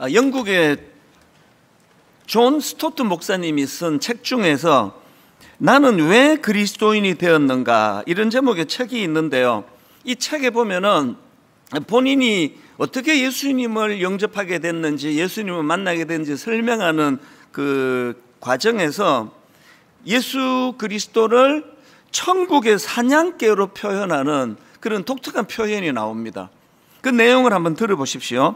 영국의 존 스토트 목사님이 쓴 책 중에서 나는 왜 그리스도인이 되었는가 이런 제목의 책이 있는데요. 이 책에 보면은 본인이 어떻게 예수님을 영접하게 됐는지, 예수님을 만나게 됐는지 설명하는 그 과정에서 예수 그리스도를 천국의 사냥개로 표현하는 그런 독특한 표현이 나옵니다. 그 내용을 한번 들어보십시오.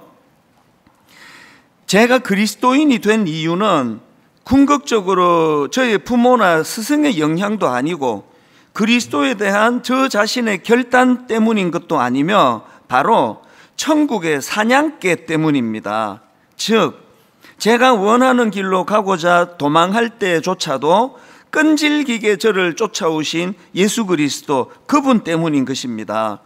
제가 그리스도인이 된 이유는 궁극적으로 저의 부모나 스승의 영향도 아니고 그리스도에 대한 저 자신의 결단 때문인 것도 아니며 바로 천국의 사냥개 때문입니다. 즉 제가 원하는 길로 가고자 도망할 때조차도 끈질기게 저를 쫓아오신 예수 그리스도, 그분 때문인 것입니다.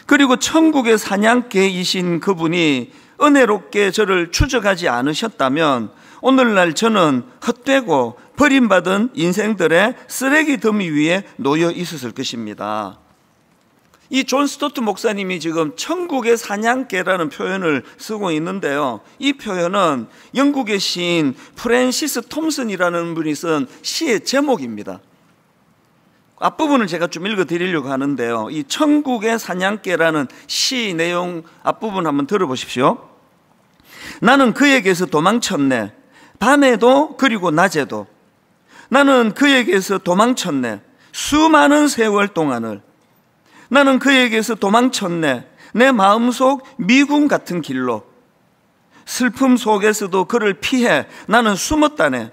그리고 천국의 사냥개이신 그분이 은혜롭게 저를 추적하지 않으셨다면 오늘날 저는 헛되고 버림받은 인생들의 쓰레기 더미 위에 놓여 있었을 것입니다. 이 존 스토트 목사님이 지금 천국의 사냥개라는 표현을 쓰고 있는데요, 이 표현은 영국의 시인 프랜시스 톰슨이라는 분이 쓴 시의 제목입니다. 앞부분을 제가 좀 읽어드리려고 하는데요, 이 천국의 사냥개라는 시 내용 앞부분 한번 들어보십시오. 나는 그에게서 도망쳤네. 밤에도 그리고 낮에도 나는 그에게서 도망쳤네. 수많은 세월 동안을 나는 그에게서 도망쳤네. 내 마음속 미궁 같은 길로 슬픔 속에서도 그를 피해 나는 숨었다네.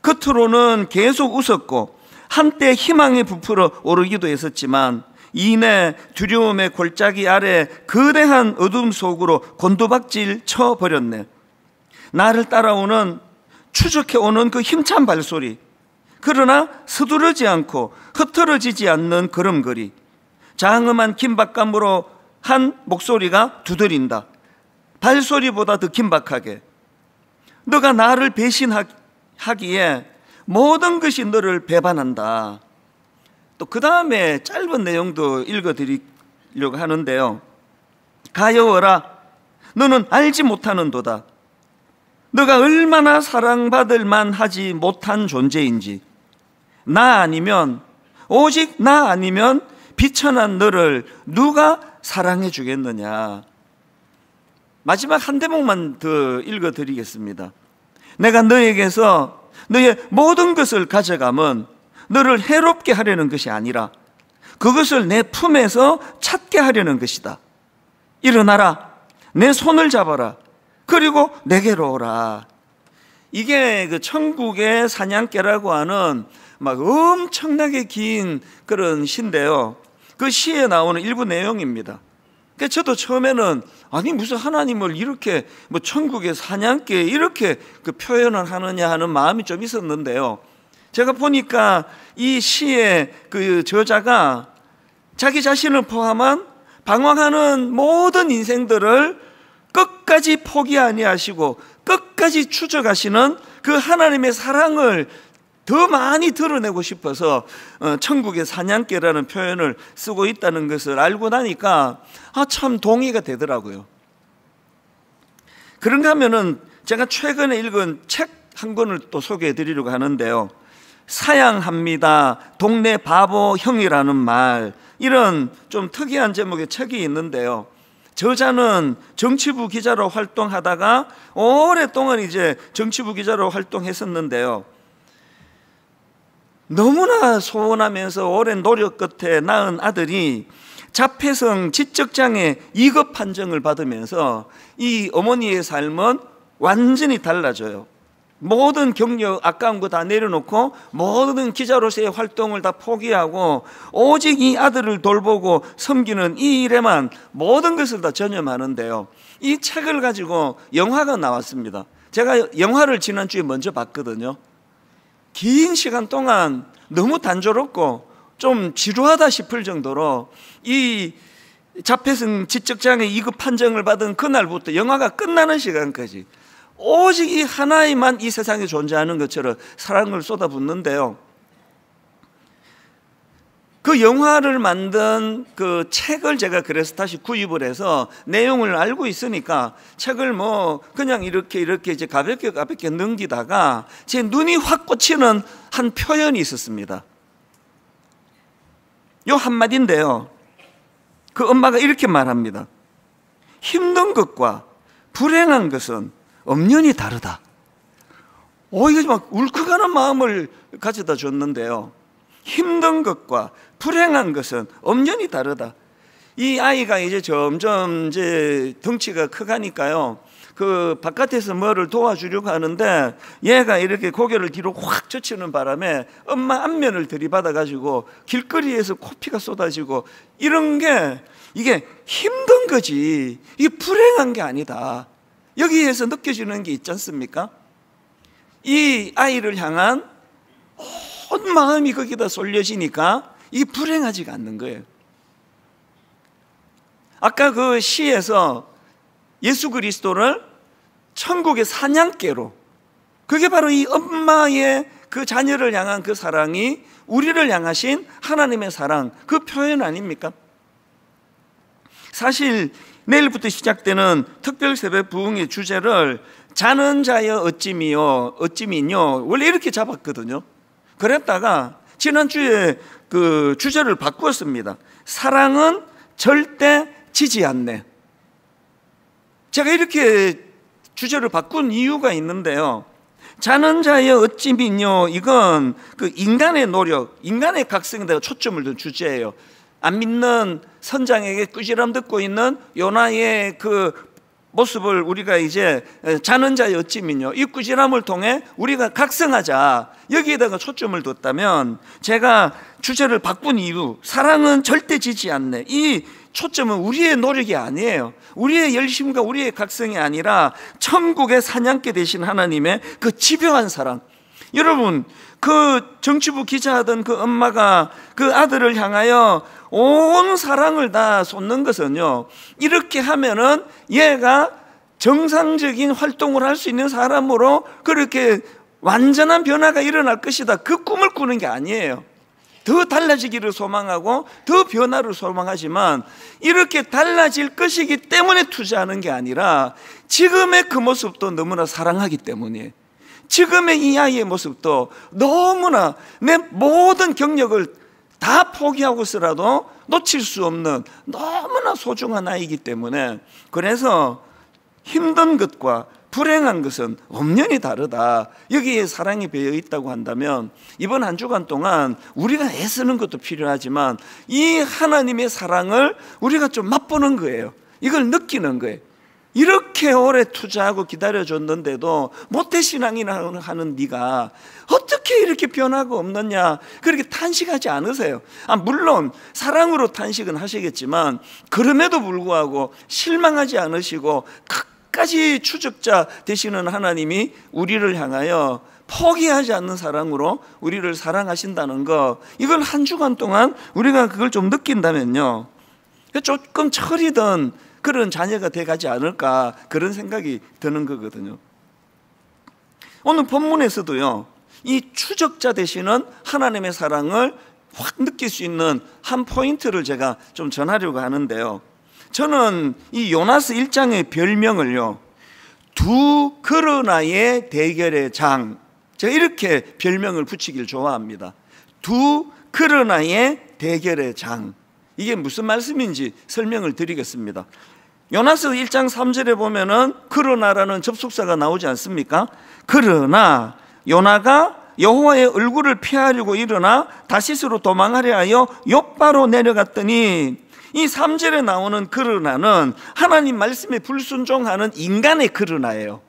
겉으로는 계속 웃었고 한때 희망에 부풀어 오르기도 했었지만 이내 두려움의 골짜기 아래 거대한 어둠 속으로 곤두박질 쳐버렸네. 나를 따라오는 추적해오는 그 힘찬 발소리, 그러나 서두르지 않고 흐트러지지 않는 걸음걸이, 장엄한 긴박감으로 한 목소리가 두드린다. 발소리보다 더 긴박하게. 너가 나를 배신하기에 모든 것이 너를 배반한다. 또 그 다음에 짧은 내용도 읽어드리려고 하는데요. 가여워라. 너는 알지 못하는도다. 너가 얼마나 사랑받을 만하지 못한 존재인지. 나 아니면, 오직 나 아니면 비천한 너를 누가 사랑해 주겠느냐. 마지막 한 대목만 더 읽어드리겠습니다. 내가 너에게서 너의 모든 것을 가져가면 너를 해롭게 하려는 것이 아니라 그것을 내 품에서 찾게 하려는 것이다. 일어나라. 내 손을 잡아라. 그리고 내게로 오라. 이게 그 천국의 사냥개라고 하는 막 엄청나게 긴 그런 시인데요, 그 시에 나오는 일부 내용입니다. 그러니까 저도 처음에는 아니 무슨 하나님을 이렇게 뭐 천국의 사냥개 이렇게 그 표현을 하느냐 하는 마음이 좀 있었는데요, 제가 보니까 이 시의 그 저자가 자기 자신을 포함한 방황하는 모든 인생들을 끝까지 포기 아니하시고 끝까지 추적하시는 그 하나님의 사랑을 더 많이 드러내고 싶어서 천국의 사냥개라는 표현을 쓰고 있다는 것을 알고 나니까 참 동의가 되더라고요. 그런가 하면은 제가 최근에 읽은 책 한 권을 또 소개해 드리려고 하는데요, 사양합니다. 동네 바보 형이라는 말, 이런 좀 특이한 제목의 책이 있는데요, 저자는 정치부 기자로 활동하다가 오랫동안 이제 정치부 기자로 활동했었는데요, 너무나 소원하면서 오랜 노력 끝에 낳은 아들이 자폐성 지적장애 2급 판정을 받으면서 이 어머니의 삶은 완전히 달라져요. 모든 경력 아까운 거 다 내려놓고 모든 기자로서의 활동을 다 포기하고 오직 이 아들을 돌보고 섬기는 이 일에만 모든 것을 다 전념하는데요, 이 책을 가지고 영화가 나왔습니다. 제가 영화를 지난주에 먼저 봤거든요. 긴 시간 동안 너무 단조롭고 좀 지루하다 싶을 정도로 이 자폐성 지적장애 2급 판정을 받은 그날부터 영화가 끝나는 시간까지 오직 이 하나님만 이 세상에 존재하는 것처럼 사랑을 쏟아붓는데요, 그 영화를 만든 그 책을 제가 그래서 다시 구입을 해서 내용을 알고 있으니까 책을 뭐 그냥 이렇게 이제 가볍게 넘기다가 제 눈이 확 꽂히는 한 표현이 있었습니다. 요 한마디인데요, 그 엄마가 이렇게 말합니다. 힘든 것과 불행한 것은 엄연히 다르다. 이게 막 울컥하는 마음을 가져다 줬는데요, 힘든 것과 불행한 것은 엄연히 다르다. 이 아이가 이제 점점 이제 덩치가 커가니까요, 그 바깥에서 뭐를 도와주려고 하는데 얘가 이렇게 고개를 뒤로 확 젖히는 바람에 엄마 안면을 들이받아 가지고 길거리에서 코피가 쏟아지고, 이런 게 이게 힘든 거지 이게 불행한 게 아니다. 여기에서 느껴지는 게 있지 않습니까? 이 아이를 향한 온 마음이 거기다 쏠려지니까 이게 불행하지가 않는 거예요. 아까 그 시에서 예수 그리스도를 천국의 사냥개로, 그게 바로 이 엄마의 그 자녀를 향한 그 사랑이 우리를 향하신 하나님의 사랑, 그 표현 아닙니까? 사실 내일부터 시작되는 특별 새벽 부흥의 주제를 자는 자여 어찌미뇨 원래 이렇게 잡았거든요. 그랬다가 지난주에 그 주제를 바꾸었습니다. 사랑은 절대 지지 않네. 제가 이렇게 주제를 바꾼 이유가 있는데요, 자는 자여 어찌미뇨, 이건 그 인간의 노력, 인간의 각성에다가 초점을 둔 주제예요. 안 믿는 선장에게 꾸지람 듣고 있는 요나의 그 모습을 우리가 이제 자는 자여 어찌미뇨, 이 꾸지람을 통해 우리가 각성하자, 여기에다가 초점을 뒀다면, 제가 주제를 바꾼 이유, 사랑은 절대 지지 않네, 이 초점은 우리의 노력이 아니에요. 우리의 열심과 우리의 각성이 아니라 천국의 사냥개 되신 하나님의 그 집요한 사랑. 여러분, 그 정치부 기자하던 그 엄마가 그 아들을 향하여 온 사랑을 다 쏟는 것은요, 이렇게 하면은 얘가 정상적인 활동을 할 수 있는 사람으로 그렇게 완전한 변화가 일어날 것이다, 그 꿈을 꾸는 게 아니에요. 더 달라지기를 소망하고 더 변화를 소망하지만, 이렇게 달라질 것이기 때문에 투자하는 게 아니라 지금의 그 모습도 너무나 사랑하기 때문이에요. 지금의 이 아이의 모습도 너무나 내 모든 경력을 다 포기하고서라도 놓칠 수 없는 너무나 소중한 아이이기 때문에, 그래서 힘든 것과 불행한 것은 엄연히 다르다, 여기에 사랑이 배어 있다고 한다면, 이번 한 주간 동안 우리가 애쓰는 것도 필요하지만 이 하나님의 사랑을 우리가 좀 맛보는 거예요. 이걸 느끼는 거예요. 이렇게 오래 투자하고 기다려줬는데도 모태신앙이라 하는 네가 어떻게 이렇게 변화가 없느냐, 그렇게 탄식하지 않으세요? 물론 사랑으로 탄식은 하시겠지만 그럼에도 불구하고 실망하지 않으시고 끝까지 추적자 되시는 하나님이 우리를 향하여 포기하지 않는 사랑으로 우리를 사랑하신다는 거, 이걸 한 주간 동안 우리가 그걸 좀 느낀다면요, 조금 철이든 그런 자녀가 돼가지 않을까, 그런 생각이 드는 거거든요. 오늘 본문에서도요, 이 추적자 되시는 하나님의 사랑을 확 느낄 수 있는 한 포인트를 제가 좀 전하려고 하는데요, 저는 이 요나스 1장의 별명을요, 두 그러나의 대결의 장, 제가 이렇게 별명을 붙이길 좋아합니다. 두 그러나의 대결의 장. 이게 무슨 말씀인지 설명을 드리겠습니다. 요나서 1장 3절에 보면은 그러나라는 접속사가 나오지 않습니까? 그러나 요나가 여호와의 얼굴을 피하려고 일어나 다시스로 도망하려 하여 욥바로 내려갔더니, 이 3절에 나오는 그러나는 하나님 말씀에 불순종하는 인간의 그러나예요.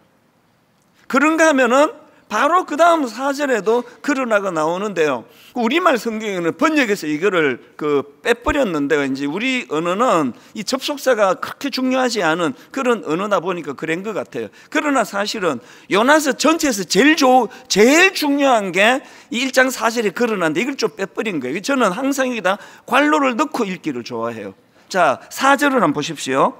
그런가 하면은 바로 그 다음 4절에도 그러나가 나오는데요, 우리말 성경에는 번역에서 이거를 빼버렸는데, 이제 우리 언어는 이 접속사가 그렇게 중요하지 않은 그런 언어다 보니까 그런 것 같아요. 그러나 사실은 요나서 전체에서 제일 중요한 게 이 1장 4절에 그러나인데, 이걸 좀 빼버린 거예요. 저는 항상 여기다 괄호를 넣고 읽기를 좋아해요. 자, 4절을 한번 보십시오.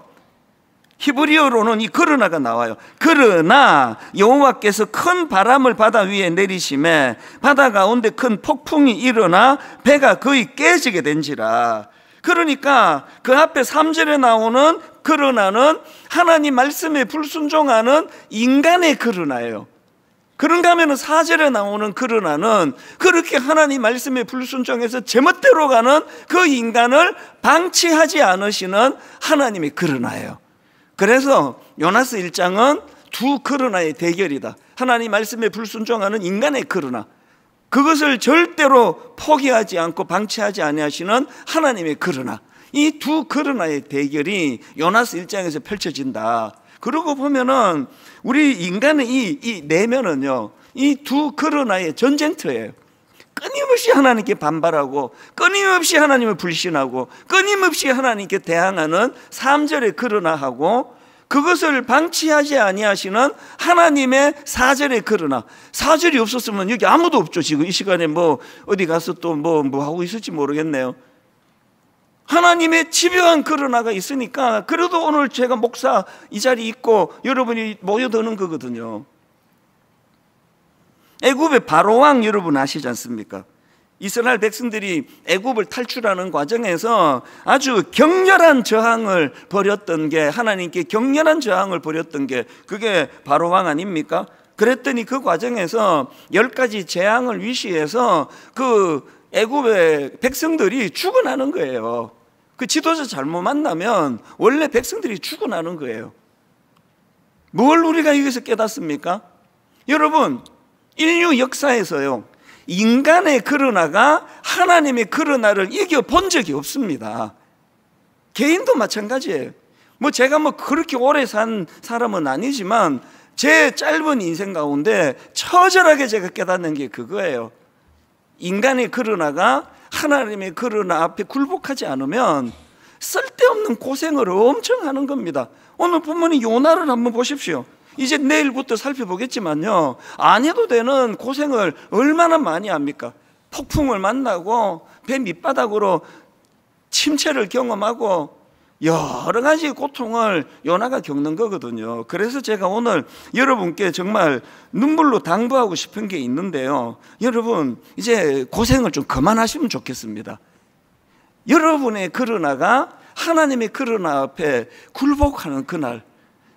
히브리어로는 이 그러나가 나와요. 그러나 여호와께서 큰 바람을 바다 위에 내리심에 바다 가운데 큰 폭풍이 일어나 배가 거의 깨지게 된지라. 그러니까 그 앞에 3절에 나오는 그러나는 하나님 말씀에 불순종하는 인간의 그러나예요. 그런가 하면 4절에 나오는 그러나는 그렇게 하나님 말씀에 불순종해서 제멋대로 가는 그 인간을 방치하지 않으시는 하나님의 그러나예요. 그래서 요나스 1장은 두 그러나의 대결이다. 하나님 말씀에 불순종하는 인간의 그러나, 그것을 절대로 포기하지 않고 방치하지 아니하시는 하나님의 그러나, 이 두 그러나의 대결이 요나스 1장에서 펼쳐진다. 그러고 보면은 우리 인간의 이 내면은요, 이 두 그러나의 전쟁터예요. 끊임없이 하나님께 반발하고 끊임없이 하나님을 불신하고 끊임없이 하나님께 대항하는 3절의 그러나하고 그것을 방치하지 아니하시는 하나님의 4절의 그러나. 4절이 없었으면 여기 아무도 없죠. 지금 이 시간에 뭐 어디 가서 또 뭐 하고 있을지 모르겠네요. 하나님의 집요한 그러나가 있으니까 그래도 오늘 제가 목사 이 자리에 있고 여러분이 모여드는 거거든요. 애굽의 바로왕 여러분 아시지 않습니까? 이스라엘 백성들이 애굽을 탈출하는 과정에서 아주 격렬한 저항을 벌였던 게, 하나님께 격렬한 저항을 벌였던 게 그게 바로왕 아닙니까? 그랬더니 그 과정에서 10가지 재앙을 위시해서 그 애굽의 백성들이 죽어나는 거예요. 그 지도자 잘못 만나면 원래 백성들이 죽어나는 거예요. 뭘 우리가 여기서 깨닫습니까? 여러분, 인류 역사에서요, 인간의 그러나가 하나님의 그러나를 이겨본 적이 없습니다. 개인도 마찬가지예요. 뭐 제가 뭐 그렇게 오래 산 사람은 아니지만 제 짧은 인생 가운데 처절하게 제가 깨닫는 게 그거예요. 인간의 그러나가 하나님의 그러나 앞에 굴복하지 않으면 쓸데없는 고생을 엄청 하는 겁니다. 오늘 본문의 요나를 한번 보십시오. 이제 내일부터 살펴보겠지만요, 안 해도 되는 고생을 얼마나 많이 합니까? 폭풍을 만나고 배 밑바닥으로 침체를 경험하고 여러 가지 고통을 요나가 겪는 거거든요. 그래서 제가 오늘 여러분께 정말 눈물로 당부하고 싶은 게 있는데요, 여러분 이제 고생을 좀 그만하시면 좋겠습니다. 여러분의 그러나가 하나님의 그러나 앞에 굴복하는 그날,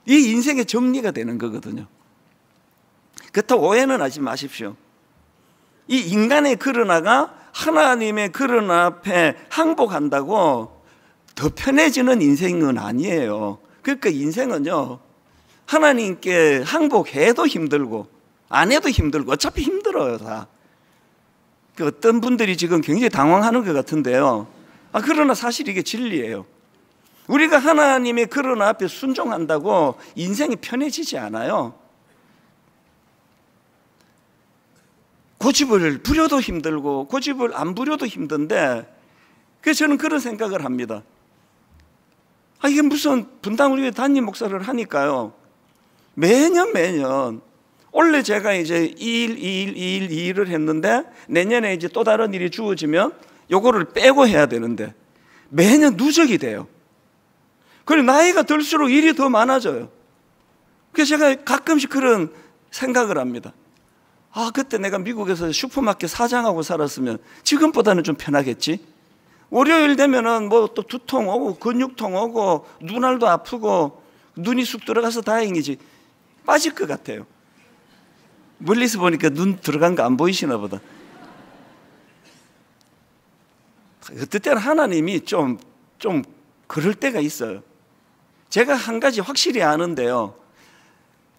이 인생의 정리가 되는 거거든요. 그렇다고 오해는 하지 마십시오. 이 인간의 그러나가 하나님의 그러나 앞에 항복한다고 더 편해지는 인생은 아니에요. 그러니까 인생은요, 하나님께 항복해도 힘들고 안 해도 힘들고 어차피 힘들어요 다. 그 어떤 분들이 지금 굉장히 당황하는 것 같은데요, 그러나 사실 이게 진리예요. 우리가 하나님의 그러나 앞에 순종한다고 인생이 편해지지 않아요. 고집을 부려도 힘들고 고집을 안 부려도 힘든데, 그래서 저는 그런 생각을 합니다. 이게 무슨 분당 우리 담임 목사를 하니까요, 매년 원래 제가 이제 2일 했는데 내년에 이제 또 다른 일이 주어지면 요거를 빼고 해야 되는데 매년 누적이 돼요. 그리고 나이가 들수록 일이 더 많아져요. 그래서 제가 가끔씩 그런 생각을 합니다. 그때 내가 미국에서 슈퍼마켓 사장하고 살았으면 지금보다는 좀 편하겠지. 월요일 되면은 뭐 또 두통 오고 근육통 오고 눈알도 아프고 눈이 쑥 들어가서 다행이지 빠질 것 같아요. 멀리서 보니까 눈 들어간 거 안 보이시나 보다. 그때 때는 하나님이 좀 그럴 때가 있어요. 제가 한 가지 확실히 아는데요,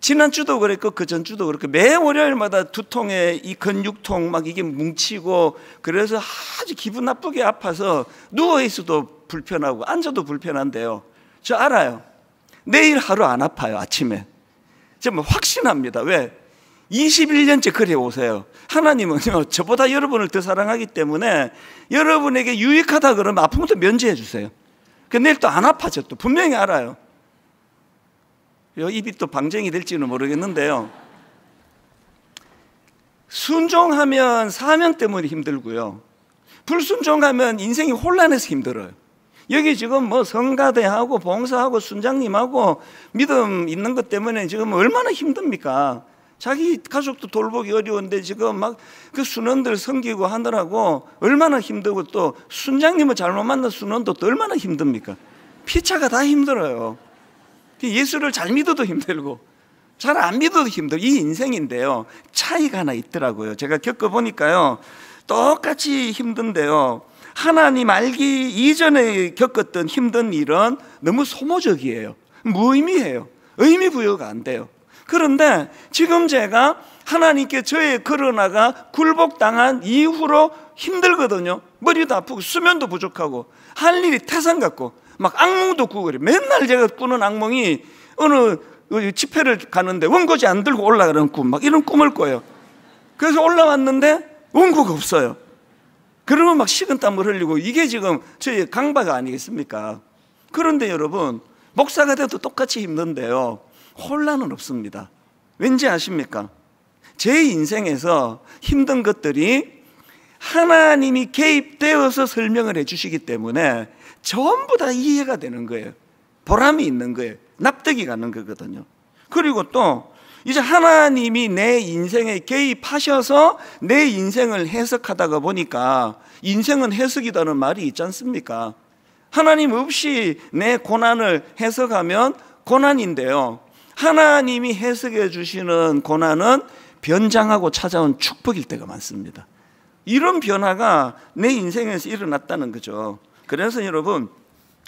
지난주도 그랬고 그 전주도 그렇고 매 월요일마다 두통에 이 근육통 막 이게 뭉치고 그래서 아주 기분 나쁘게 아파서 누워있어도 불편하고 앉아도 불편한데요, 저 알아요. 내일 하루 안 아파요. 아침에 정말 확신합니다. 왜? 21년째 그래 오세요. 하나님은요, 저보다 여러분을 더 사랑하기 때문에 여러분에게 유익하다 그러면 아픈 것도 면제해 주세요. 내일 또 안 아파져. 또 분명히 알아요. 입이 또 방정이 될지는 모르겠는데요, 순종하면 사명 때문에 힘들고요, 불순종하면 인생이 혼란해서 힘들어요. 여기 지금 뭐 성가대하고 봉사하고 순장님하고 믿음 있는 것 때문에 지금 얼마나 힘듭니까? 자기 가족도 돌보기 어려운데 지금 막 그 순원들 섬기고 하느라고 얼마나 힘들고, 또 순장님을 잘못 만난 순원도 또 얼마나 힘듭니까? 피차가 다 힘들어요. 예수를 잘 믿어도 힘들고 잘 안 믿어도 힘들어. 이 인생인데요, 차이가 하나 있더라고요. 제가 겪어보니까요, 똑같이 힘든데요, 하나님 알기 이전에 겪었던 힘든 일은 너무 소모적이에요. 무의미해요. 의미 부여가 안 돼요. 그런데 지금 제가 하나님께 저의 그러나가 굴복당한 이후로 힘들거든요. 머리도 아프고 수면도 부족하고 할 일이 태산 같고 막 악몽도 꾸고 그래요. 맨날 제가 꾸는 악몽이 어느 집회를 가는데 원고지 안 들고 올라가는 꿈, 막 이런 꿈을 꿔요. 그래서 올라왔는데 원고가 없어요. 그러면 막 식은땀을 흘리고, 이게 지금 저의 강박이 아니겠습니까? 그런데 여러분, 목사가 돼도 똑같이 힘든데요, 혼란은 없습니다. 왠지 아십니까? 제 인생에서 힘든 것들이 하나님이 개입되어서 설명을 해주시기 때문에 전부 다 이해가 되는 거예요. 보람이 있는 거예요. 납득이 가는 거거든요. 그리고 또 이제 하나님이 내 인생에 개입하셔서 내 인생을 해석하다가 보니까, 인생은 해석이라는 말이 있지 않습니까? 하나님 없이 내 고난을 해석하면 고난인데요, 하나님이 해석해 주시는 고난은 변장하고 찾아온 축복일 때가 많습니다. 이런 변화가 내 인생에서 일어났다는 거죠. 그래서 여러분,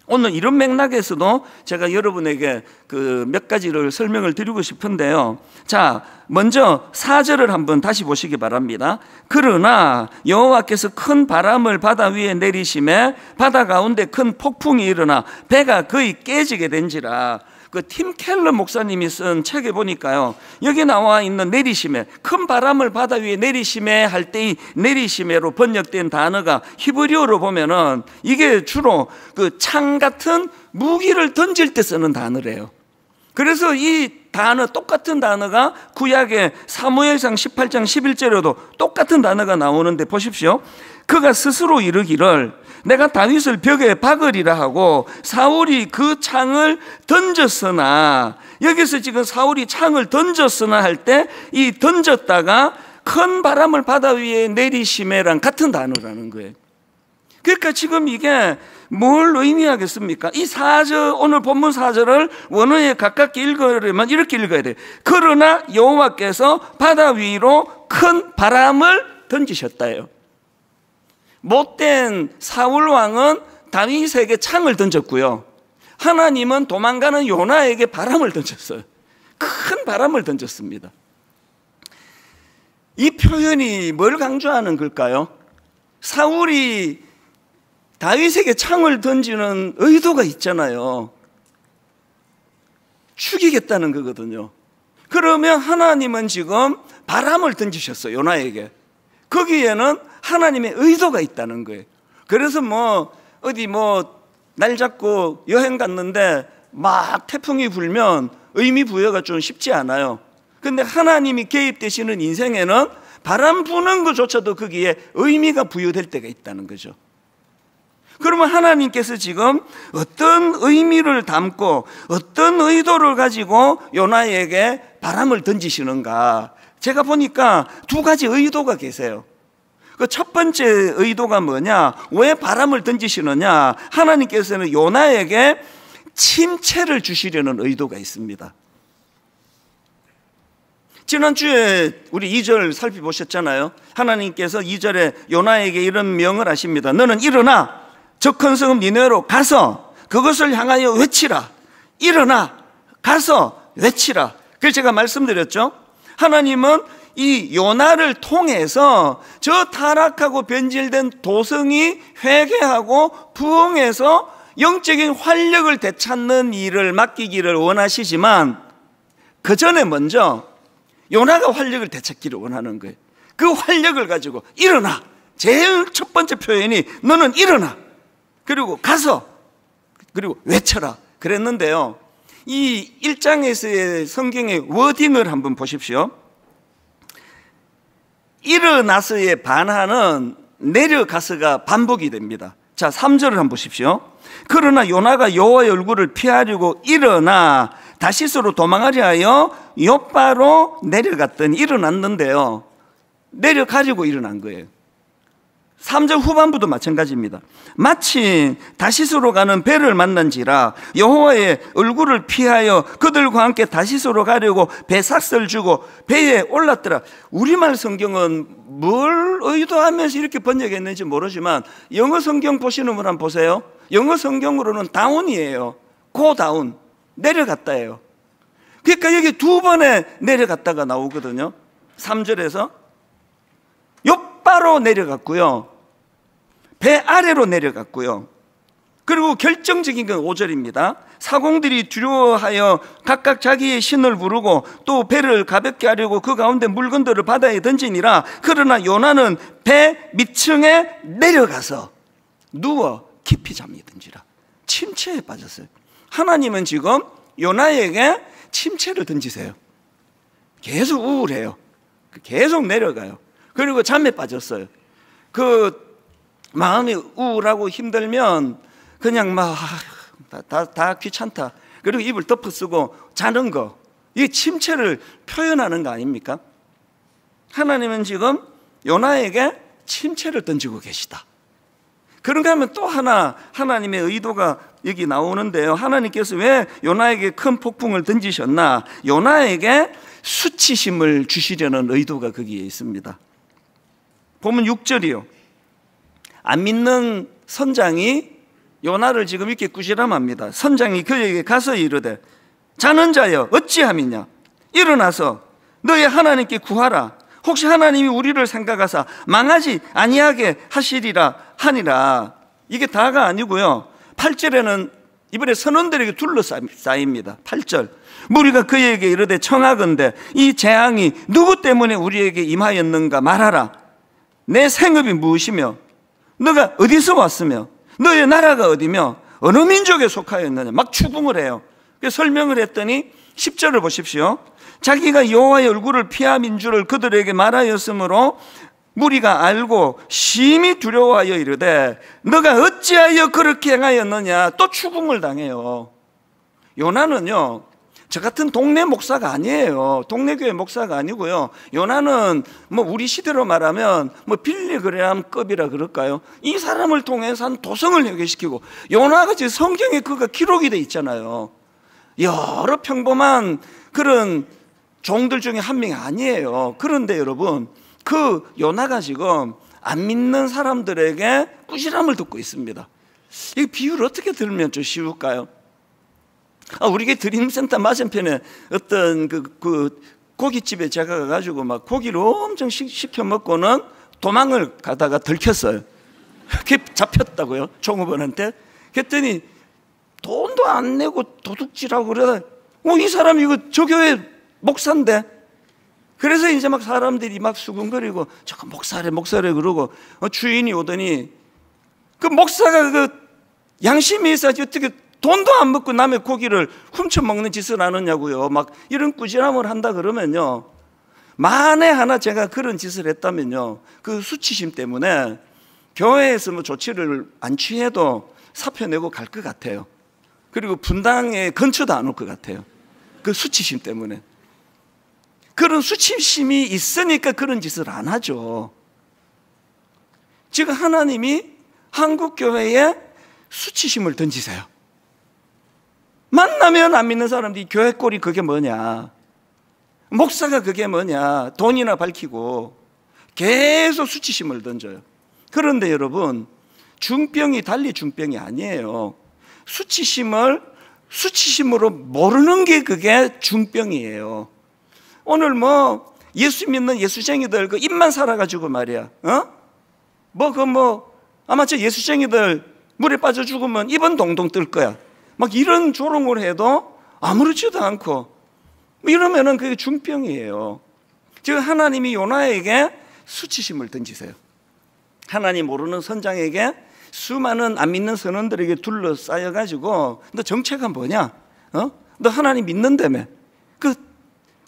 오늘 이런 맥락에서도 제가 여러분에게 그 몇 가지를 설명을 드리고 싶은데요. 자, 먼저 4절을 한번 다시 보시기 바랍니다. 그러나 여호와께서 큰 바람을 바다 위에 내리심에 바다 가운데 큰 폭풍이 일어나 배가 거의 깨지게 된지라. 그 팀 켈러 목사님이 쓴 책에 보니까요, 여기 나와 있는 내리심에, 큰 바람을 바다 위에 내리심에 할 때 이 내리심에로 번역된 단어가 히브리어로 보면은 이게 주로 그 창 같은 무기를 던질 때 쓰는 단어래요. 그래서 이 단어, 똑같은 단어가 구약의 사무엘상 18장 11절에도 똑같은 단어가 나오는데 보십시오. 그가 스스로 이르기를 내가 다윗을 벽에 박으리라 하고 사울이 그 창을 던졌으나, 여기서 지금 사울이 창을 던졌으나 할 때 이 던졌다가 큰 바람을 바다 위에 내리심에랑 같은 단어라는 거예요. 그러니까 지금 이게 뭘 의미하겠습니까? 이 4절, 오늘 본문 4절을 원어에 가깝게 읽으려면 이렇게 읽어야 돼요. 그러나 여호와께서 바다 위로 큰 바람을 던지셨다요. 못된 사울 왕은 다윗에게 창을 던졌고요, 하나님은 도망가는 요나에게 바람을 던졌어요. 큰 바람을 던졌습니다. 이 표현이 뭘 강조하는 걸까요? 사울이 다윗에게 창을 던지는 의도가 있잖아요. 죽이겠다는 거거든요. 그러면 하나님은 지금 바람을 던지셨어요, 요나에게. 거기에는 하나님의 의도가 있다는 거예요. 그래서 뭐 어디 뭐 날 잡고 여행 갔는데 막 태풍이 불면 의미 부여가 좀 쉽지 않아요. 근데 하나님이 개입되시는 인생에는 바람 부는 것조차도 거기에 의미가 부여될 때가 있다는 거죠. 그러면 하나님께서 지금 어떤 의미를 담고 어떤 의도를 가지고 요나에게 바람을 던지시는가? 제가 보니까 두 가지 의도가 계세요. 그 첫 번째 의도가 뭐냐? 왜 바람을 던지시느냐? 하나님께서는 요나에게 침체를 주시려는 의도가 있습니다. 지난주에 우리 2절 살펴보셨잖아요. 하나님께서 2절에 요나에게 이런 명을 하십니다. 너는 일어나 저 큰 성읍 니네로 가서 그것을 향하여 외치라. 일어나 가서 외치라. 그래서 제가 말씀드렸죠. 하나님은 이 요나를 통해서 저 타락하고 변질된 도성이 회개하고 부흥해서 영적인 활력을 되찾는 일을 맡기기를 원하시지만, 그 전에 먼저 요나가 활력을 되찾기를 원하는 거예요. 그 활력을 가지고 일어나. 제일 첫 번째 표현이 너는 일어나. 그리고 가서, 그리고 외쳐라. 그랬는데요, 이 1장에서의 성경의 워딩을 한번 보십시오. 일어나서의 반하는 내려가서가 반복이 됩니다. 자, 3절을 한번 보십시오. 그러나 요나가 여호와의 얼굴을 피하려고 일어나 다시스로 도망하려 하여 욥바로 내려갔더니, 일어났는데요, 내려가려고 일어난 거예요. 3절 후반부도 마찬가지입니다. 마침 다시스로 가는 배를 만난지라 여호와의 얼굴을 피하여 그들과 함께 다시스로 가려고 배삭을 주고 배에 올랐더라. 우리말 성경은 뭘 의도하면서 이렇게 번역했는지 모르지만 영어 성경 보시는 분 한번 보세요. 영어 성경으로는 다운이에요. 고 다운, 내려갔다예요. 그러니까 여기 두 번에 내려갔다가 나오거든요. 3절에서 욥바로 내려갔고요, 배 아래로 내려갔고요, 그리고 결정적인 건 5절입니다. 사공들이 두려워하여 각각 자기의 신을 부르고 또 배를 가볍게 하려고 그 가운데 물건들을 바다에 던지니라. 그러나 요나는 배 밑층에 내려가서 누워 깊이 잠이 든지라. 침체에 빠졌어요. 하나님은 지금 요나에게 침체를 던지세요. 계속 우울해요. 계속 내려가요. 그리고 잠에 빠졌어요. 그 마음이 우울하고 힘들면 그냥 막 다 귀찮다, 그리고 입을 덮어쓰고 자는 거, 이게 침체를 표현하는 거 아닙니까? 하나님은 지금 요나에게 침체를 던지고 계시다. 그런가 하면 또 하나 하나님의 의도가 여기 나오는데요. 하나님께서 왜 요나에게 큰 폭풍을 던지셨나? 요나에게 수치심을 주시려는 의도가 거기에 있습니다. 보면 6절이요. 안 믿는 선장이 요나를 지금 이렇게 꾸지람합니다. 선장이 그에게 가서 이르되, 자는 자여 어찌함이냐? 일어나서 너의 하나님께 구하라. 혹시 하나님이 우리를 생각하사 망하지 아니하게 하시리라 하니라. 이게 다가 아니고요, 8절에는 이번에 선원들에게 둘러싸입니다. 8절, 무리가 그에게 이르되 청하건대 이 재앙이 누구 때문에 우리에게 임하였는가 말하라. 내 생업이 무엇이며 너가 어디서 왔으며 너의 나라가 어디며 어느 민족에 속하였느냐. 막 추궁을 해요. 그래서 설명을 했더니 10절을 보십시오. 자기가 여호와의 얼굴을 피함인 줄을 그들에게 말하였으므로 무리가 알고 심히 두려워하여 이르되 너가 어찌하여 그렇게 행하였느냐. 또 추궁을 당해요. 요나는요, 저 같은 동네 목사가 아니에요. 동네 교회 목사가 아니고요, 요나는 뭐 우리 시대로 말하면 뭐 빌리그레암급이라 그럴까요? 이 사람을 통해서 한 도성을 회개시키고, 요나가 지금 성경에 그가 기록이 돼 있잖아요. 여러 평범한 그런 종들 중에 한 명이 아니에요. 그런데 여러분, 그 요나가 지금 안 믿는 사람들에게 꾸지람을 듣고 있습니다. 이 비유를 어떻게 들으면 좀 쉬울까요? 우리 드림센터 맞은편에 어떤 그 고깃집에 제가 가가지고 막 고기를 엄청 시켜 먹고는 도망을 가다가 들켰어요. 그게 잡혔다고요, 종업원한테. 그랬더니 돈도 안 내고 도둑질하고 그러다, 이 사람이 이거 저 교회 목사인데. 그래서 이제 막 사람들이 막 수군거리고 저거 목사래 그러고, 주인이 오더니 그 목사가 그 양심이 있어야지 어떻게 돈도 안 먹고 남의 고기를 훔쳐 먹는 짓을 하느냐고요. 막 이런 꾸지람을 한다 그러면요, 만에 하나 제가 그런 짓을 했다면요, 그 수치심 때문에 교회에서 뭐 조치를 안 취해도 사표 내고 갈 것 같아요. 그리고 분당에 근처도 안 올 것 같아요. 그 수치심 때문에. 그런 수치심이 있으니까 그런 짓을 안 하죠. 지금 하나님이 한국교회에 수치심을 던지세요. 만나면 안 믿는 사람들이 교회 꼴이 그게 뭐냐, 목사가 그게 뭐냐, 돈이나 밝히고 계속 수치심을 던져요. 그런데 여러분, 중병이 달리 중병이 아니에요. 수치심으로 모르는 게 그게 중병이에요. 오늘 뭐 예수 믿는 예수쟁이들 그 입만 살아가지고 말이야, 아마 저 예수쟁이들 물에 빠져 죽으면 입은 동동 뜰 거야. 막 이런 조롱을 해도 아무렇지도 않고, 이러면은 그게 중병이에요. 지금 하나님이 요나에게 수치심을 던지세요. 하나님 모르는 선장에게 수많은 안 믿는 선원들에게 둘러싸여가지고, 너 정체가 뭐냐? 너 하나님 믿는다며?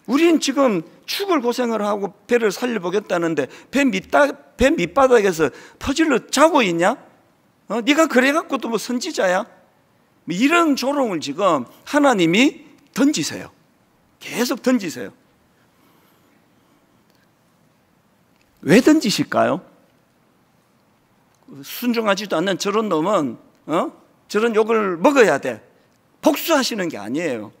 우린 지금 죽을 고생을 하고 배를 살려보겠다는데 배 밑바닥에서 퍼질러 자고 있냐? 네가 그래갖고 또 뭐 선지자야? 뭐 이런 조롱을 지금 하나님이 던지세요. 계속 던지세요. 왜 던지실까요? 순종하지도 않는 저런 놈은 저런 욕을 먹어야 돼, 복수하시는 게 아니에요.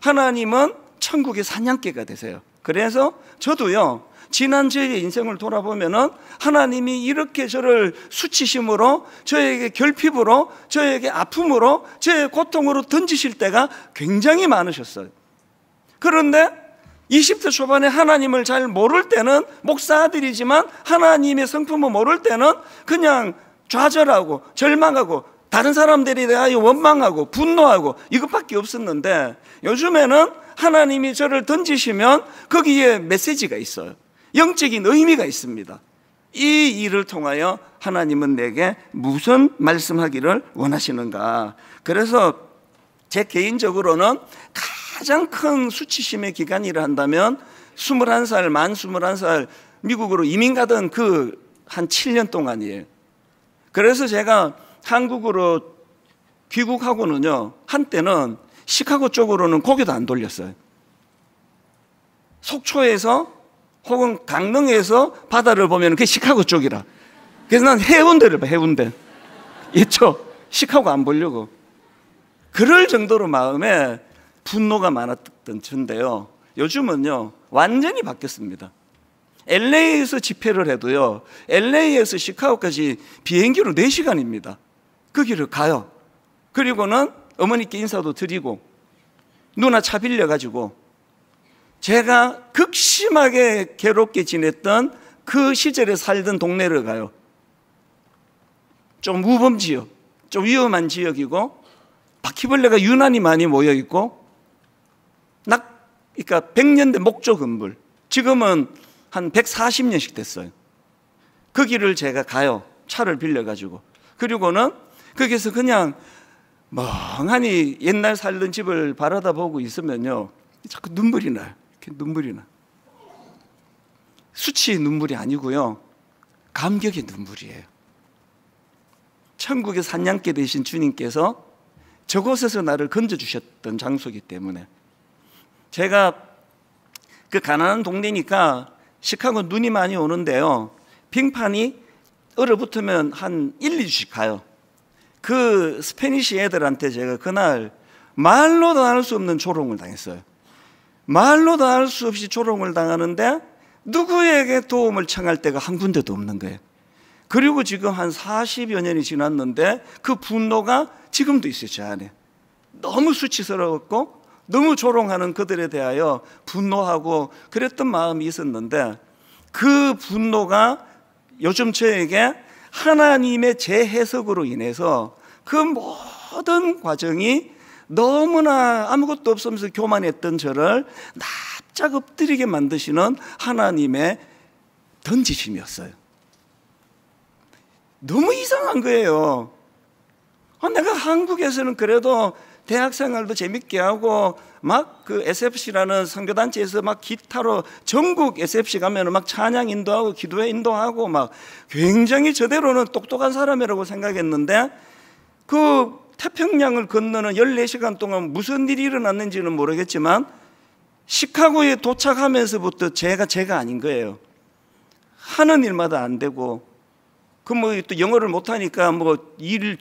하나님은 천국의 사냥개가 되세요. 그래서 저도요, 지난 저의 인생을 돌아보면은 하나님이 이렇게 저를 수치심으로, 저에게 결핍으로, 저에게 아픔으로, 저의 고통으로 던지실 때가 굉장히 많으셨어요. 그런데 20대 초반에 하나님을 잘 모를 때는, 목사 아들이지만 하나님의 성품을 모를 때는 그냥 좌절하고 절망하고 다른 사람들에 대하여 원망하고 분노하고 이것밖에 없었는데, 요즘에는 하나님이 저를 던지시면 거기에 메시지가 있어요. 영적인 의미가 있습니다. 이 일을 통하여 하나님은 내게 무슨 말씀하기를 원하시는가. 그래서 제 개인적으로는 가장 큰 수치심의 기간이라 한다면 21살, 만 21살 미국으로 이민 가던 그 한 7년 동안이에요. 그래서 제가 한국으로 귀국하고는요, 한때는 시카고 쪽으로는 고개도 안 돌렸어요. 속초에서 혹은 강릉에서 바다를 보면 그게 시카고 쪽이라. 그래서 난 해운대를 봐, 해운대. 있죠? 시카고 안 보려고. 그럴 정도로 마음에 분노가 많았던 저인데요, 요즘은요 완전히 바뀌었습니다. LA에서 집회를 해도요, LA에서 시카고까지 비행기로 4시간입니다. 그 길을 가요. 그리고는 어머니께 인사도 드리고, 누나 차 빌려가지고 제가 극심하게 괴롭게 지냈던 그 시절에 살던 동네를 가요. 좀 우범지역, 좀 위험한 지역이고 바퀴벌레가 유난히 많이 모여있고, 그러니까 100년대 목조 건물, 지금은 한 140년씩 됐어요. 그 길을 제가 가요, 차를 빌려가지고. 그리고는 거기서 그냥 멍하니 옛날 살던 집을 바라다 보고 있으면요, 자꾸 눈물이 나요. 이렇게 눈물이 나. 수치의 눈물이 아니고요, 감격의 눈물이에요. 천국의 사냥개 되신 주님께서 저곳에서 나를 건져주셨던 장소이기 때문에. 제가 그 가난한 동네니까 시카고 눈이 많이 오는데요, 빙판이 얼어붙으면 한 1, 2주씩 가요. 그 스페니시 애들한테 제가 그날 말로도 할 수 없는 조롱을 당했어요. 말로도 할 수 없이 조롱을 당하는데 누구에게 도움을 청할 데가 한 군데도 없는 거예요. 그리고 지금 한 40여 년이 지났는데 그 분노가 지금도 있어요, 제 안에. 너무 수치스러웠고 너무 조롱하는 그들에 대하여 분노하고 그랬던 마음이 있었는데, 그 분노가 요즘 저에게 하나님의 재해석으로 인해서 그 모든 과정이 너무나 아무것도 없으면서 교만했던 저를 납작 엎드리게 만드시는 하나님의 던지심이었어요. 너무 이상한 거예요. 내가 한국에서는 그래도 대학생활도 재밌게 하고 막 그 SFC라는 선교단체에서 막 기타로 전국 SFC 가면 막 찬양 인도하고 기도회 인도하고 막 굉장히 저대로는 똑똑한 사람이라고 생각했는데, 그 태평양을 건너는 14시간 동안 무슨 일이 일어났는지는 모르겠지만 시카고에 도착하면서부터 제가 아닌 거예요. 하는 일마다 안 되고, 그 뭐 또 영어를 못하니까 뭐 일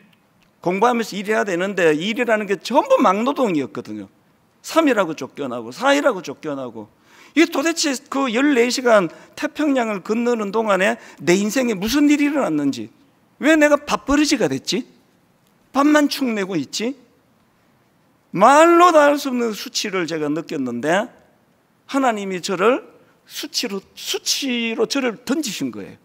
공부하면서 일해야 되는데 일이라는 게 전부 막노동이었거든요. 3일하고 쫓겨나고 4일하고 쫓겨나고. 이게 도대체 그 14시간 태평양을 건너는 동안에 내 인생에 무슨 일이 일어났는지, 왜 내가 밥버릇이가 됐지? 밥만 축내고 있지? 말로 다 할 수 없는 수치를 제가 느꼈는데, 하나님이 저를 수치로 저를 던지신 거예요.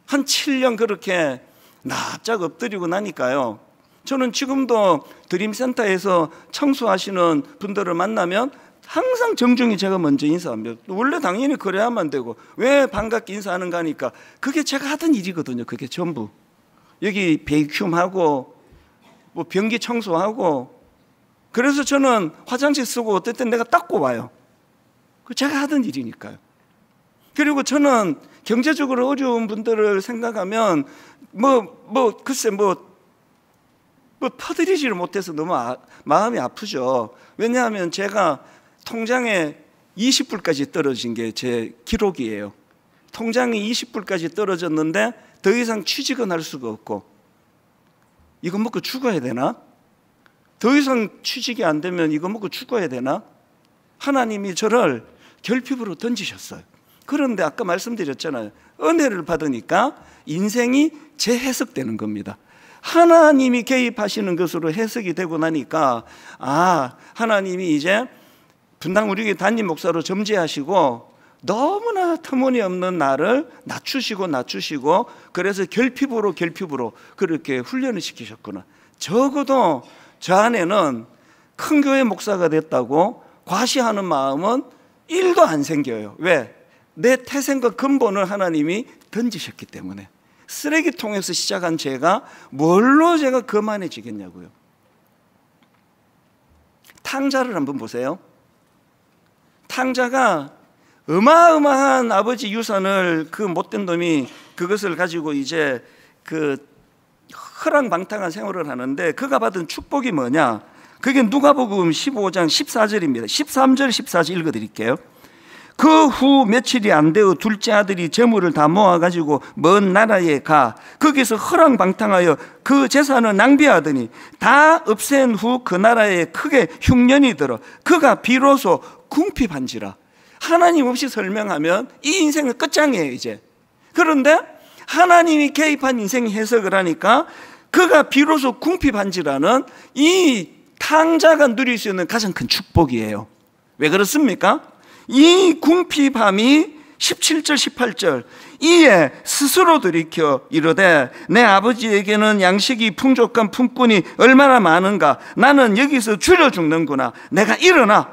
한 7년 그렇게 납작 엎드리고 나니까요, 저는 지금도 드림센터에서 청소하시는 분들을 만나면 항상 정중히 제가 먼저 인사합니다. 원래 당연히 그래야만 되고, 왜 반갑게 인사하는가 하니까 그게 제가 하던 일이거든요. 그게 전부. 여기 베이큐um하고 뭐 변기 청소하고. 그래서 저는 화장실 쓰고 어떨 땐 내가 닦고 와요. 그 제가 하던 일이니까요. 그리고 저는 경제적으로 어려운 분들을 생각하면 글쎄 퍼드리지를 못해서 너무 마음이 아프죠. 왜냐하면 제가 통장에 20불까지 떨어진 게 제 기록이에요. 통장이 20불까지 떨어졌는데 더 이상 취직은 할 수가 없고, 이거 먹고 죽어야 되나? 더 이상 취직이 안 되면 이거 먹고 죽어야 되나? 하나님이 저를 결핍으로 던지셨어요. 그런데 아까 말씀드렸잖아요. 은혜를 받으니까 인생이 재해석되는 겁니다. 하나님이 개입하시는 것으로 해석이 되고 나니까, 하나님이 이제 분당 우리 교회 담임 목사로 점지하시고 너무나 터무니없는 나를 낮추시고 그래서 결핍으로 그렇게 훈련을 시키셨구나. 적어도 저 안에는 큰 교회 목사가 됐다고 과시하는 마음은 1도 안 생겨요. 왜? 내 태생과 근본을 하나님이 던지셨기 때문에. 쓰레기통에서 시작한 죄가 뭘로 제가 거만해지겠냐고요. 탕자를 한번 보세요. 탕자가 어마어마한 아버지 유산을 그 못된 놈이 그것을 가지고 이제 그 허랑방탕한 생활을 하는데, 그가 받은 축복이 뭐냐? 그게 누가복음 15장 14절입니다. 13절 14절 읽어드릴게요. 그 후 며칠이 안 되어 둘째 아들이 재물을 다 모아가지고 먼 나라에 가 거기서 허랑방탕하여 그 재산을 낭비하더니 다 없앤 후 그 나라에 크게 흉년이 들어 그가 비로소 궁핍한지라. 하나님 없이 설명하면 이 인생은 끝장이에요 이제. 그런데 하나님이 개입한 인생 해석을 하니까 그가 비로소 궁핍한지라는 이 탕자가 누릴 수 있는 가장 큰 축복이에요. 왜 그렇습니까? 이 궁핍함이 17절 18절 이에 스스로 돌이켜 이르되 내 아버지에게는 양식이 풍족한 품꾼이 얼마나 많은가. 나는 여기서 줄여 죽는구나. 내가 일어나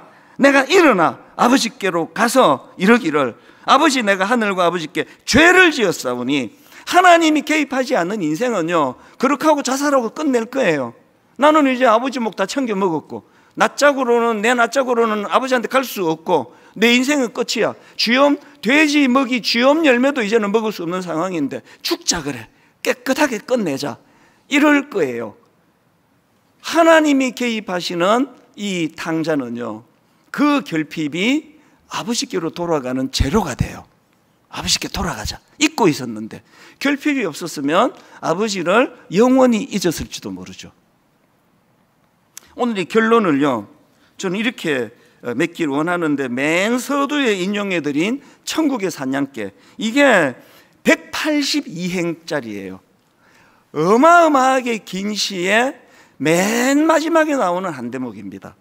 아버지께로 가서 이르기를 아버지, 내가 하늘과 아버지께 죄를 지었사오니. 하나님이 개입하지 않는 인생은요 그렇게 하고 자살하고 끝낼 거예요. 나는 이제 아버지 목 다 챙겨 먹었고 내 낯짝으로는 아버지한테 갈 수 없고 내 인생은 끝이야. 쥐엄 돼지 먹이 쥐엄 열매도 이제는 먹을 수 없는 상황인데 죽자 그래. 깨끗하게 끝내자. 이럴 거예요. 하나님이 개입하시는 이 탕자는요 그 결핍이 아버지께로 돌아가는 재료가 돼요. 아버지께 돌아가자. 잊고 있었는데 결핍이 없었으면 아버지를 영원히 잊었을지도 모르죠. 오늘 이 결론을요 저는 이렇게 맺기를 원하는데, 맨 서두에 인용해드린 천국의 사냥개, 이게 182행짜리예요 어마어마하게 긴 시에 맨 마지막에 나오는 한 대목입니다.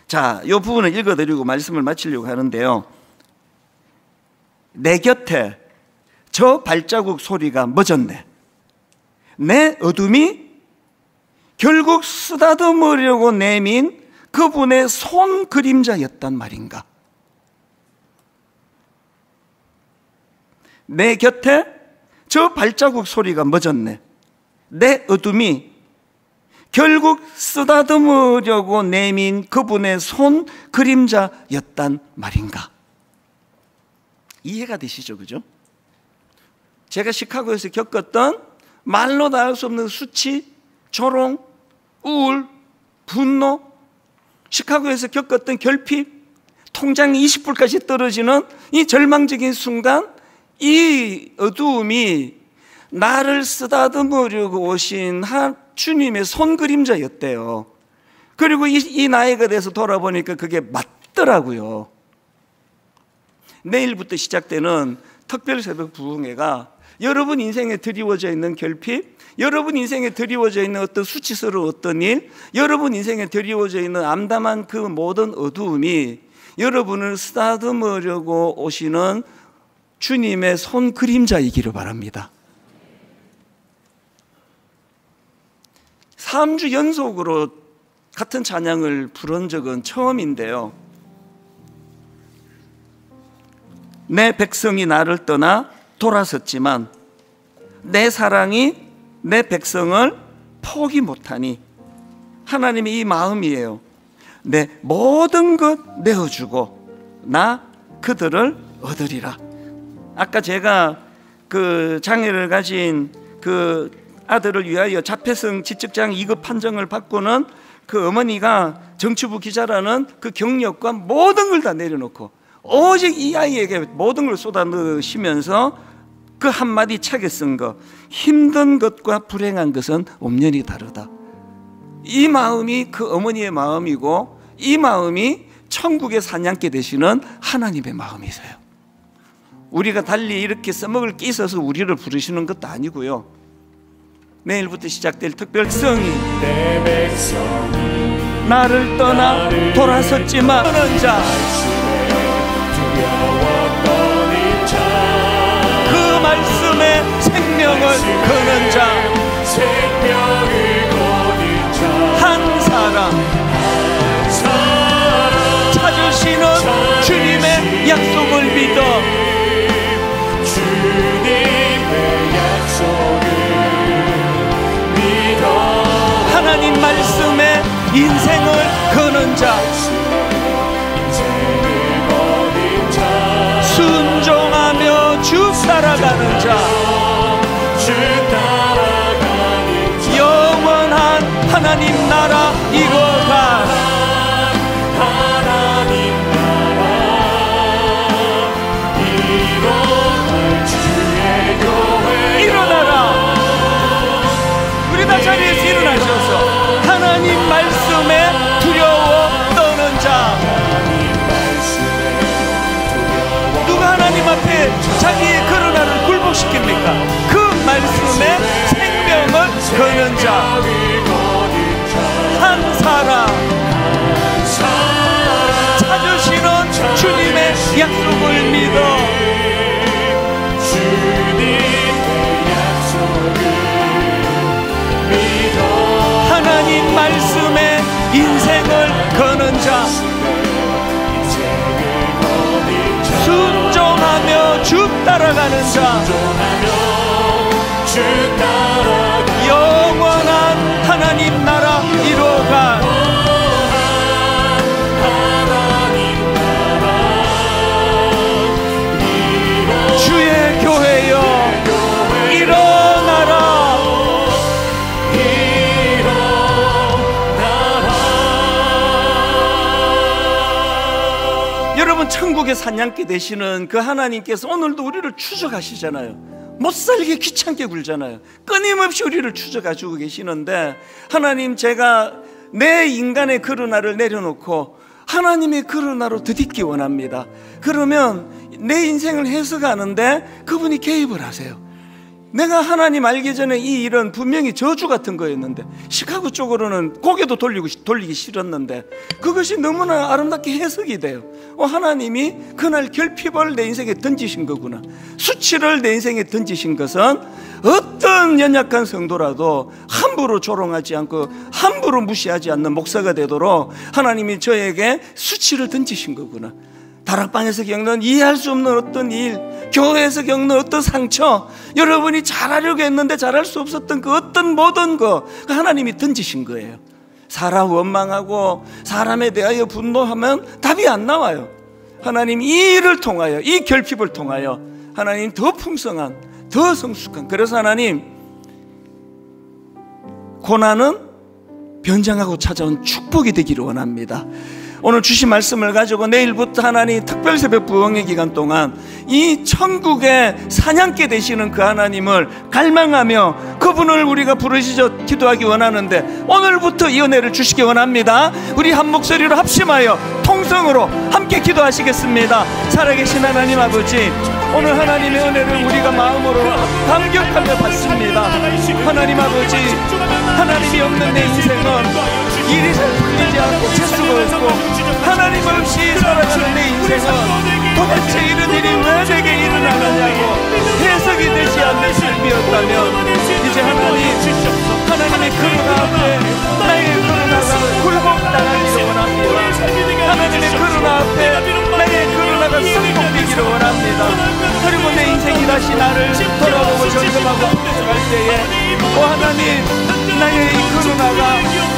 자, 이 부분을 읽어드리고 말씀을 마치려고 하는데요. 내 곁에 저 발자국 소리가 멎었네. 내 어둠이 결국 쓰다듬으려고 내민 그분의 손 그림자였단 말인가. 내 곁에 저 발자국 소리가 멎었네. 내 어둠이 결국 쓰다듬으려고 내민 그분의 손 그림자였단 말인가. 이해가 되시죠? 그죠? 제가 시카고에서 겪었던 말로 다 할 수 없는 수치, 조롱, 우울, 분노, 시카고에서 겪었던 결핍, 통장이 20불까지 떨어지는 이 절망적인 순간, 이 어두움이 나를 쓰다듬으려고 오신 주님의 손그림자였대요. 그리고 이 나이가 돼서 돌아보니까 그게 맞더라고요. 내일부터 시작되는 특별 새벽 부흥회가 여러분 인생에 드리워져 있는 결핍, 여러분 인생에 드리워져 있는 어떤 수치스러운 어떤 일, 여러분 인생에 드리워져 있는 암담한 그 모든 어두움이 여러분을 쓰다듬으려고 오시는 주님의 손 그림자이기를 바랍니다. 3주 연속으로 같은 찬양을 부른 적은 처음인데요. 내 백성이 나를 떠나 돌아섰지만 내 사랑이 내 백성을 포기 못하니. 하나님의 이 마음이에요. 내 모든 것 내어주고 나 그들을 얻으리라. 아까 제가 그 장애를 가진 그 아들을 위하여 자폐성 지적장애 2급 판정을 받고는 그 어머니가 정치부 기자라는 그 경력과 모든 걸 다 내려놓고 오직 이 아이에게 모든 걸 쏟아 넣으시면서 그 한마디 책에 쓴 거, 힘든 것과 불행한 것은 엄연히 다르다. 이 마음이 그 어머니의 마음이고, 이 마음이 천국의 사냥개 되시는 하나님의 마음이세요. 우리가 달리 이렇게 써먹을 게 있어서 우리를 부르시는 것도 아니고요. 내일부터 시작될 특별성이 내 백성이 나를 떠나 돌아섰지만 그는 자, 그 말씀에 생명을 거는 자, 한 사람 찾으시는 주님의 약속을 믿어 하나님 말씀에 인생을 거는 자, 순종하며 주 따라가는 자, 영원한 하나님 나라 이루어가 일어나라. 우리 다 자리에서 일어나셔서 하나님 말씀에 두려워 떠는 자, 누가 하나님 앞에 자기의 거룩함을 굴복시킵니까? 그 말씀에 생명을 거는 자, 한 사람 찾으시는 주님의 약속을 믿어 하나님 말씀에 인생을 거는 자, 순종하며 주 따라가는 자, 영원한 하나님 나라 이루어가 주의 교회여 일어나라. 여러분, 천국의 사냥개 되시는 그 하나님께서 오늘도 우리를 추적하시잖아요. 못살게 귀찮게 굴잖아요. 끊임없이 우리를 추적하시고 계시는데, 하나님, 제가 내 인간의 그러나를 내려놓고 하나님의 그러나로 드딛기 원합니다. 그러면 내 인생을 해석하는데 그분이 개입을 하세요. 내가 하나님 알기 전에 이 일은 분명히 저주 같은 거였는데, 시카고 쪽으로는 고개도 돌리기 싫었는데 그것이 너무나 아름답게 해석이 돼요. 하나님이 그날 결핍을 내 인생에 던지신 거구나. 수치를 내 인생에 던지신 것은 어떤 연약한 성도라도 함부로 조롱하지 않고 함부로 무시하지 않는 목사가 되도록 하나님이 저에게 수치를 던지신 거구나. 다락방에서 겪는 이해할 수 없는 어떤 일, 교회에서 겪는 어떤 상처, 여러분이 잘하려고 했는데 잘할 수 없었던 그 어떤 모든 거 하나님이 던지신 거예요. 사람 원망하고 사람에 대하여 분노하면 답이 안 나와요. 하나님 이 일을 통하여, 이 결핍을 통하여 하나님 더 풍성한, 더 성숙한, 그래서 하나님 고난은 변장하고 찾아온 축복이 되기를 원합니다. 오늘 주신 말씀을 가지고 내일부터 하나님 특별 새벽 부흥의 기간 동안 이 천국의 사냥개 되시는 그 하나님을 갈망하며 그분을 우리가 부르시죠 기도하기 원하는데, 오늘부터 이 은혜를 주시기 원합니다. 우리 한 목소리로 합심하여 통성으로 함께 기도하시겠습니다. 살아계신 하나님 아버지, 오늘 하나님의 은혜를 우리가 마음으로 감격하며 받습니다. 하나님 아버지, 하나님이 없는 내 인생은 일이 잘 풀리지 않고 재수가 없고 하나님 없이 살아가는 내 인생은 도대체 이런 일이 왜 내게 일어나느냐고 해석이 되지 않는 삶이었다면, 이제 하나님의 그러나 앞에 나의 그러나가 굴복당하기를 원합니다. 하나님의 그러나 앞에 나의 그러나가 승복되기를 원합니다. 그리고 내 인생이 다시 나를 돌아보고 점검하고 분석할 때에 하나님, 나의 이 그러나가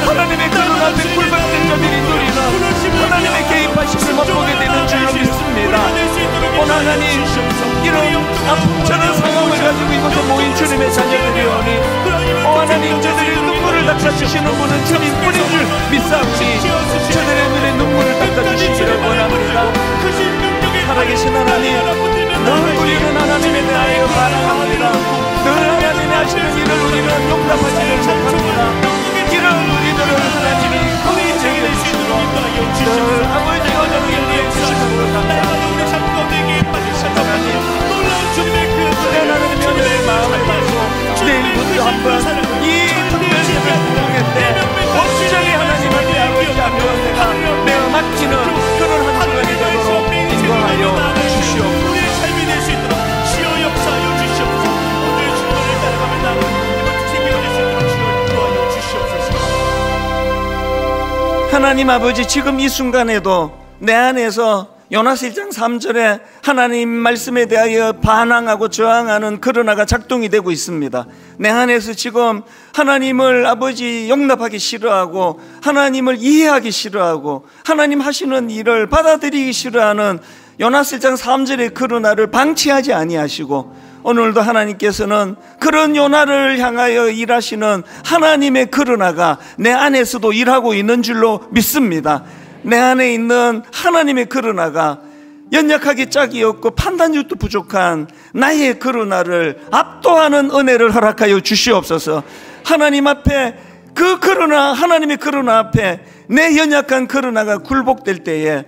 하나님의 그러나 앞에 굴복된 점이 누리는 하나님의 개입하심을 맛보게 되는 줄로 믿습니다. 오늘 하나님, 이런 아픔 저런 상황을 가지고 이곳에 모인 주님의 자녀들이 오니 오 하나님, 저들의 눈물을 닦아주시는 분은 주님뿐인 줄 믿사오니 저들의 눈에 눈물을 닦아주시기를 원합니다. 살아계신 하나님, 늘 우리는 하나님에 대하여 반항합니다. 늘 하나님이 하시는 일을 우리는 용납하지를 못합니다. 이런 우리들을 하나님이 긍휼히 여기시고 늘 아버지와 정의를 주시는 감사합니다. 하나님, 하나님의 면회의 마음을 가지고 내일부터 한번 이 특별 예배 구성회 때 온전히 하나님 앞에 아버지 앞에 내가 내어 맡기는 그런 한 주간이 되도록 인도하여 주시옵소서. 우리의 삶이 될 수 있도록 주여 역사하여 주시옵소서. 오늘 주님을 따라가며 나는 생명이 될 수 있도록 주여 인도하여 주시옵소서. 하나님 아버지, 지금 이 순간에도 내 안에서 요나서 1장 3절에 하나님 말씀에 대하여 반항하고 저항하는 그러나가 작동이 되고 있습니다. 내 안에서 지금 하나님을 아버지 용납하기 싫어하고 하나님을 이해하기 싫어하고 하나님 하시는 일을 받아들이기 싫어하는 요나서 1장 3절의 그러나를 방치하지 아니하시고 오늘도 하나님께서는 그런 요나를 향하여 일하시는 하나님의 그러나가 내 안에서도 일하고 있는 줄로 믿습니다. 내 안에 있는 하나님의 그러나가 연약하기 짝이 없고 판단력도 부족한 나의 그러나를 압도하는 은혜를 허락하여 주시옵소서. 하나님 앞에 그 그러나, 하나님의 그러나 앞에 내 연약한 그러나가 굴복될 때에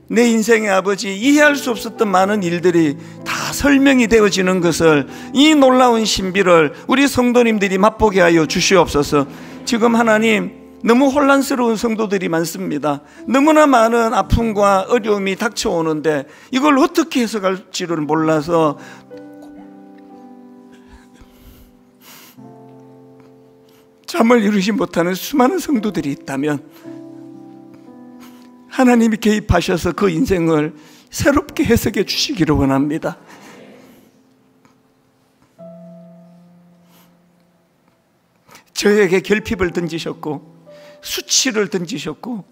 내 인생의 아버지 이해할 수 없었던 많은 일들이 다 설명이 되어지는 것을, 이 놀라운 신비를 우리 성도님들이 맛보게 하여 주시옵소서. 지금 하나님, 너무 혼란스러운 성도들이 많습니다. 너무나 많은 아픔과 어려움이 닥쳐오는데 이걸 어떻게 해석할지를 몰라서 잠을 이루지 못하는 수많은 성도들이 있다면 하나님이 개입하셔서 그 인생을 새롭게 해석해 주시기를 원합니다. 저에게 결핍을 던지셨고 수치를 던지셨고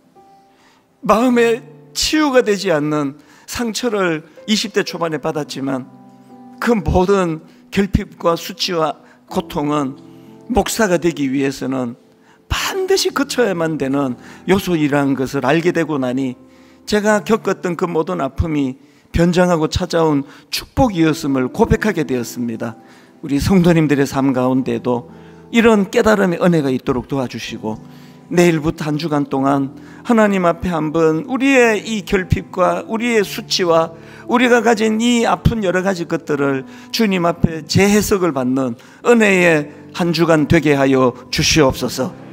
마음에 치유가 되지 않는 상처를 20대 초반에 받았지만 그 모든 결핍과 수치와 고통은 목사가 되기 위해서는 반드시 거쳐야만 되는 요소이라는 것을 알게 되고 나니 제가 겪었던 그 모든 아픔이 변장하고 찾아온 축복이었음을 고백하게 되었습니다. 우리 성도님들의 삶 가운데도 이런 깨달음의 은혜가 있도록 도와주시고 내일부터 한 주간 동안 하나님 앞에 한번 우리의 이 결핍과 우리의 수치와 우리가 가진 이 아픈 여러 가지 것들을 주님 앞에 재해석을 받는 은혜의 한 주간 되게 하여 주시옵소서.